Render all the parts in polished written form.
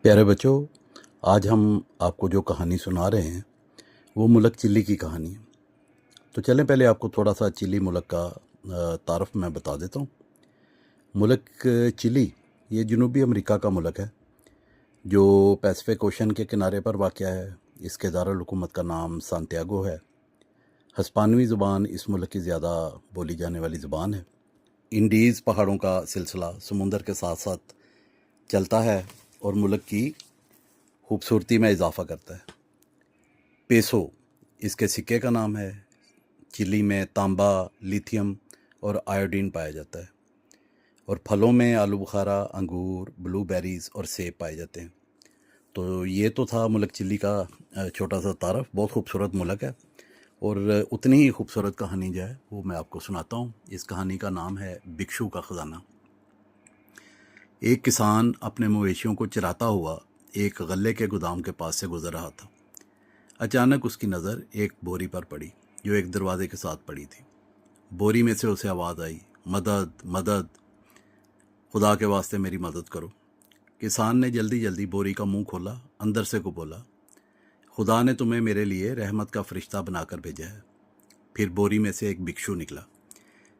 प्यारे बच्चों, आज हम आपको जो कहानी सुना रहे हैं वो मुलक चिल्ली की कहानी है। तो चलें पहले आपको थोड़ा सा चिल्ली मुलक का तारफ़ मैं बता देता हूँ। मुलक चिली ये जनूबी अमेरिका का मुलक है जो पैसिफिक ओशन के किनारे पर वाक़या है। इसके दारुल हुकूमत का नाम सांतियागो है। हिस्पानवी ज़ुबान इस मुल्क की ज़्यादा बोली जाने वाली ज़ुबान है। इंडीज़ पहाड़ों का सिलसिला समुंदर के साथ साथ चलता है और मुल्क की खूबसूरती में इजाफ़ा करता है। पेसो इसके सिक्के का नाम है। चिली में तांबा, लिथियम और आयोडीन पाया जाता है और फलों में आलू बुखारा, अंगूर, ब्लूबेरीज़ और सेब पाए जाते हैं। तो ये तो था मुल्क चिली का छोटा सा तारफ़। बहुत खूबसूरत मुल्क है और उतनी ही खूबसूरत कहानी जो है वो मैं आपको सुनाता हूँ। इस कहानी का नाम है भिक्षु का ख़जाना। एक किसान अपने मवेशियों को चराता हुआ एक गल्ले के गोदाम के पास से गुजर रहा था। अचानक उसकी नज़र एक बोरी पर पड़ी जो एक दरवाजे के साथ पड़ी थी। बोरी में से उसे आवाज़ आई, मदद मदद, खुदा के वास्ते मेरी मदद करो। किसान ने जल्दी जल्दी बोरी का मुंह खोला, अंदर से को बोला, खुदा ने तुम्हें मेरे लिए रहमत का फरिश्ता बनाकर भेजा है। फिर बोरी में से एक भिक्षु निकला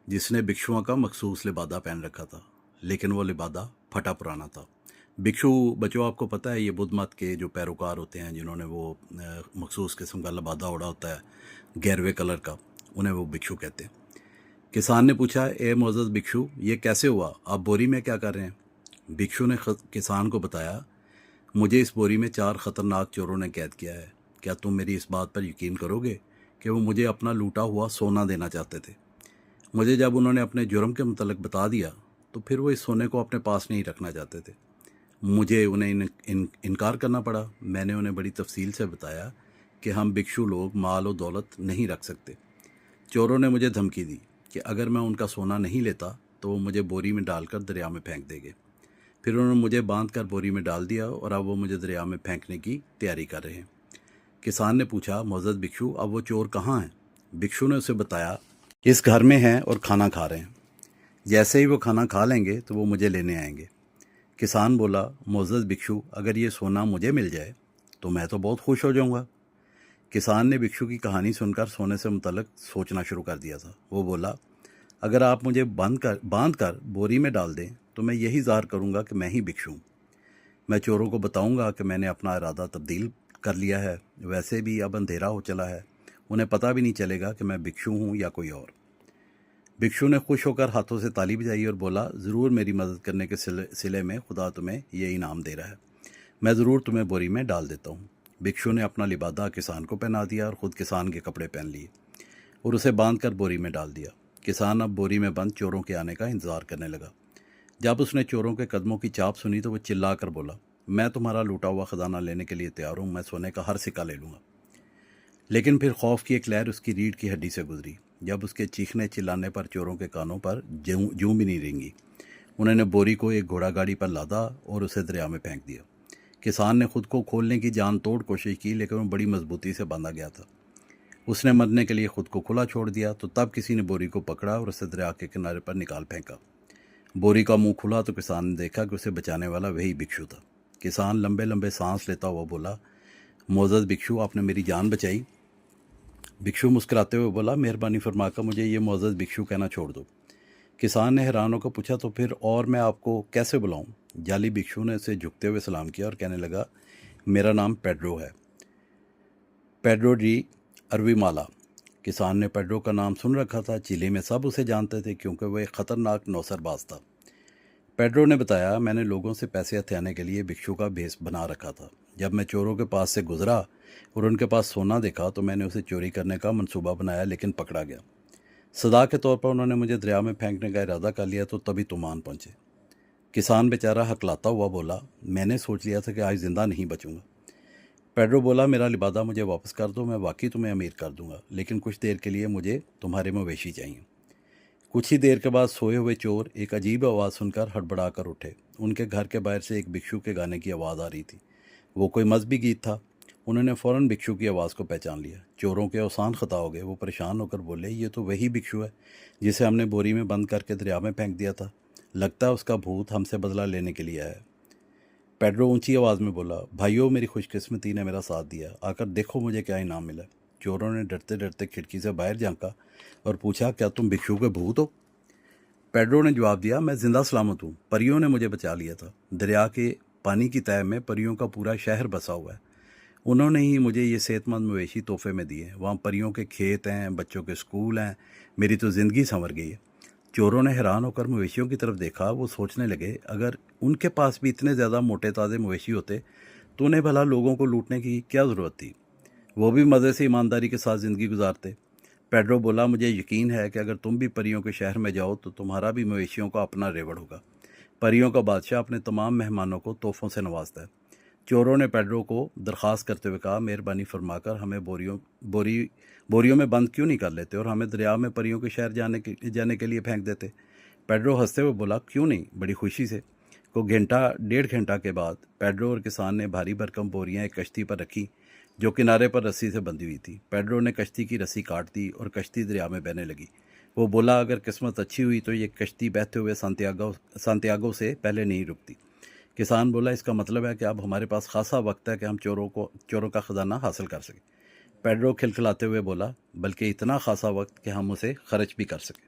जिसने भिक्षुओं का मखसूस लिबादा पहन रखा था, लेकिन वो लिबादा फटा पुराना था। भिक्षु बच्चों, आपको पता है ये बुद्ध मत के जो पैरोकार होते हैं जिन्होंने वो मखसूस किस्म का लिबादा ओढ़ा होता है गहरवे कलर का, उन्हें वो भिक्षु कहते हैं। किसान ने पूछा, ए मोअज़्ज़ज़ भिक्षु, ये कैसे हुआ? आप बोरी में क्या कर रहे हैं? भिक्षु ने किसान को बताया, मुझे इस बोरी में 4 ख़तरनाक चोरों ने कैद किया है। क्या तुम मेरी इस बात पर यकीन करोगे कि वो मुझे अपना लूटा हुआ सोना देना चाहते थे। मुझे जब उन्होंने अपने जुर्म के मुतल्लिक़ बता दिया तो फिर वो इस सोने को अपने पास नहीं रखना चाहते थे। मुझे उन्हें इनकार करना पड़ा। मैंने उन्हें बड़ी तफसील से बताया कि हम भिक्षु लोग माल और दौलत नहीं रख सकते। चोरों ने मुझे धमकी दी कि अगर मैं उनका सोना नहीं लेता तो वो मुझे बोरी में डालकर दरिया में फेंक देंगे। फिर उन्होंने मुझे बांध कर बोरी में डाल दिया और अब वो मुझे दरिया में फेंकने की तैयारी कर रहे हैं। किसान ने पूछा, मोअज़्ज़ज़ भिक्षु, अब वो चोर कहाँ हैं? भिक्षु ने उसे बताया, इस घर में हैं और खाना खा रहे हैं। जैसे ही वो खाना खा लेंगे तो वो मुझे लेने आएंगे। किसान बोला, मोअज़्ज़ज़ भिक्षु, अगर ये सोना मुझे मिल जाए तो मैं तो बहुत खुश हो जाऊंगा। किसान ने भिक्षु की कहानी सुनकर सोने से मुतल्लिक़ सोचना शुरू कर दिया था। वो बोला, अगर आप मुझे बांध कर बोरी में डाल दें तो मैं यही ज़ाहिर करूंगा कि मैं ही भिक्षु हूँ। मैं चोरों को बताऊंगा कि मैंने अपना इरादा तब्दील कर लिया है। वैसे भी अब अंधेरा हो चला है, उन्हें पता भी नहीं चलेगा कि मैं भिक्षु हूँ या कोई और। भिक्षु ने खुश होकर हाथों से ताली बजाई और बोला, ज़रूर, मेरी मदद करने के सिले में खुदा तुम्हें ये इनाम दे रहा है। मैं ज़रूर तुम्हें बोरी में डाल देता हूँ। भिक्षु ने अपना लिबादा किसान को पहना दिया और ख़ुद किसान के कपड़े पहन लिए और उसे बांध कर बोरी में डाल दिया। किसान अब बोरी में बंद चोरों के आने का इंतज़ार करने लगा। जब उसने चोरों के कदमों की चाप सुनी तो वह चिल्ला कर बोला, मैं तुम्हारा लूटा हुआ ख़जाना लेने के लिए तैयार हूँ। मैं सोने का हर सिक्का ले लूँगा। लेकिन फिर खौफ की एक लहर उसकी रीढ़ की हड्डी से गुजरी जब उसके चीखने चिल्लाने पर चोरों के कानों पर जूं भी नहीं रेंगी। उन्होंने बोरी को एक घोड़ा गाड़ी पर लादा और उसे दरिया में फेंक दिया। किसान ने खुद को खोलने की जान तोड़ कोशिश की, लेकिन वो बड़ी मजबूती से बांधा गया था। उसने मरने के लिए खुद को खुला छोड़ दिया तो तब किसी ने बोरी को पकड़ा और उसे दरिया के किनारे पर निकाल फेंका। बोरी का मुंह खुला तो किसान ने देखा कि उसे बचाने वाला वही भिक्षु था। किसान लंबे लंबे सांस लेता हुआ बोला, मोअज़्ज़ज़ भिक्षु, आपने मेरी जान बचाई। भिक्षु मुस्कुराते हुए बोला, मेहरबानी फरमाकर मुझे ये मोअज़्ज़ज़ भिक्षु कहना छोड़ दो। किसान ने हैरान होकर पूछा, तो फिर और मैं आपको कैसे बुलाऊं? जाली भिक्षु ने उसे झुकते हुए सलाम किया और कहने लगा, मेरा नाम पेड्रो है, पेड्रो डी अरवीमाला। किसान ने पेड्रो का नाम सुन रखा था। चिली में सब उसे जानते थे क्योंकि वह एक ख़तरनाक नौसरबाज था। पेड्रो ने बताया, मैंने लोगों से पैसे हथियाने के लिए भिक्षु का भेष बना रखा था। जब मैं चोरों के पास से गुजरा और उनके पास सोना देखा तो मैंने उसे चोरी करने का मंसूबा बनाया, लेकिन पकड़ा गया। सदा के तौर पर उन्होंने मुझे दरिया में फेंकने का इरादा कर लिया तो तभी तूफान पहुंचे। किसान बेचारा हकलाता हुआ बोला, मैंने सोच लिया था कि आज जिंदा नहीं बचूंगा। पेड्रो बोला, मेरा लिबादा मुझे वापस कर दो, मैं वाकई तुम्हें अमीर कर दूंगा, लेकिन कुछ देर के लिए मुझे तुम्हारे मवेशी चाहिए। कुछ ही देर के बाद सोए हुए चोर एक अजीब आवाज़ सुनकर हड़बड़ा कर उठे। उनके घर के बाहर से एक भिक्षु के गाने की आवाज़ आ रही थी। वो कोई मजहबी गीत था। उन्होंने फ़ौरन भिक्षु की आवाज़ को पहचान लिया। चोरों के औसान ख़ता हो गए। वो परेशान होकर बोले, ये तो वही भिक्षु है जिसे हमने बोरी में बंद करके दरिया में फेंक दिया था। लगता है उसका भूत हमसे बदला लेने के लिए आया है। पेड्रो ऊंची आवाज़ में बोला, भाइयों मेरी खुशकिस्मती ने मेरा साथ दिया, आकर देखो मुझे क्या इनाम मिला। चोरों ने डरते डरते खिड़की से बाहर झांका और पूछा, क्या तुम भिक्षु के भूत हो? पेड्रो ने जवाब दिया, मैं जिंदा सलामत हूँ, परियों ने मुझे बचा लिया था। दरिया के पानी की तह में परियों का पूरा शहर बसा हुआ है। उन्होंने ही मुझे ये सेहतमंद मवेशी तोहफे में दिए। वहाँ परियों के खेत हैं, बच्चों के स्कूल हैं, मेरी तो ज़िंदगी संवर गई है। चोरों ने हैरान होकर मवेशियों की तरफ देखा। वो सोचने लगे, अगर उनके पास भी इतने ज़्यादा मोटे ताज़े मवेशी होते तो उन्हें भला लोगों को लूटने की क्या ज़रूरत थी। वो भी मज़े से ईमानदारी के साथ ज़िंदगी गुजारते। पेड्रो बोला, मुझे यकीन है कि अगर तुम भी परियों के शहर में जाओ तो तुम्हारा भी मवेशियों का अपना रेवड़ होगा। परियों का बादशाह अपने तमाम मेहमानों को तोहफों से नवाजता है। चोरों ने पेड्रो को दरख्वास्त करते हुए कहा, मेहरबानी फरमाकर हमें बोरियों में बंद क्यों नहीं कर लेते और हमें दरिया में परियों के शहर जाने के लिए फेंक देते। पेड्रो हंसते हुए बोला, क्यों नहीं, बड़ी खुशी से। को घंटा डेढ़ घंटा के बाद पेड्रो और किसान ने भारी भरकम बोरियां एक कश्ती पर रखी जो किनारे पर रस्सी से बंधी हुई थी। पेड्रो ने कश्ती की रस्सी काट दी और कश्ती दरिया में बहने लगी। वो बोला, अगर किस्मत अच्छी हुई तो ये कश्ती बहते हुए सांतियागो से पहले नहीं रुकती। किसान बोला, इसका मतलब है कि अब हमारे पास खासा वक्त है कि हम चोरों का खजाना हासिल कर सकें। पेड्रो खिलखिलाते हुए बोला, बल्कि इतना खासा वक्त कि हम उसे खर्च भी कर सकें।